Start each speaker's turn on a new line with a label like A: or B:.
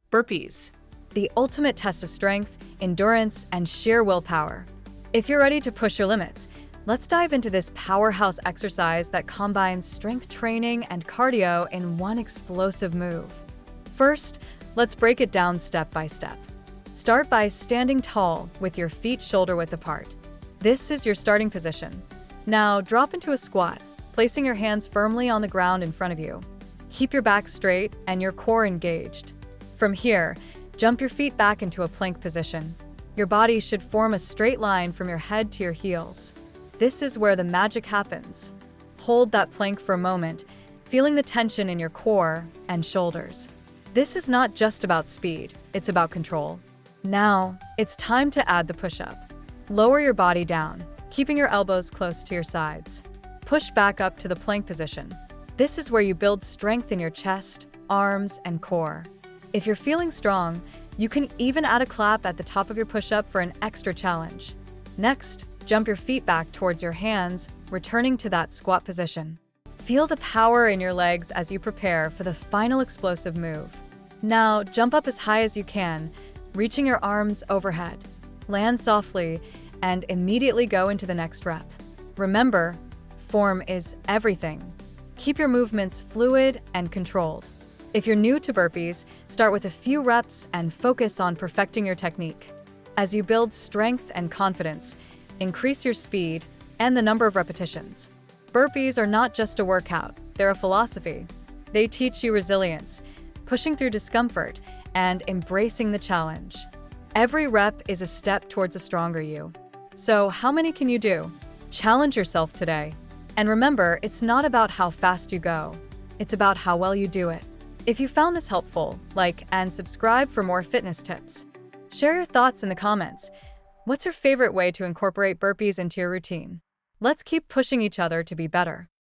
A: Burpees, the ultimate test of strength, endurance, and sheer willpower. If you're ready to push your limits, let's dive into this powerhouse exercise that combines strength training and cardio in one explosive move. First, let's break it down step by step. Start by standing tall with your feet shoulder-width apart. This is your starting position. Now drop into a squat, placing your hands firmly on the ground in front of you. Keep your back straight and your core engaged. From here, jump your feet back into a plank position. Your body should form a straight line from your head to your heels. This is where the magic happens. Hold that plank for a moment, feeling the tension in your core and shoulders. This is not just about speed, it's about control. Now, it's time to add the push-up. Lower your body down, keeping your elbows close to your sides. Push back up to the plank position. This is where you build strength in your chest, arms, and core. If you're feeling strong, you can even add a clap at the top of your push-up for an extra challenge. Next, jump your feet back towards your hands, returning to that squat position. Feel the power in your legs as you prepare for the final explosive move. Now, jump up as high as you can, reaching your arms overhead. Land softly and immediately go into the next rep. Remember, form is everything. Keep your movements fluid and controlled. If you're new to burpees, start with a few reps and focus on perfecting your technique. As you build strength and confidence, increase your speed and the number of repetitions. Burpees are not just a workout, they're a philosophy. They teach you resilience, pushing through discomfort, and embracing the challenge. Every rep is a step towards a stronger you. So, how many can you do? Challenge yourself today. And remember, it's not about how fast you go, it's about how well you do it. If you found this helpful, like and subscribe for more fitness tips. Share your thoughts in the comments. What's your favorite way to incorporate burpees into your routine? Let's keep pushing each other to be better.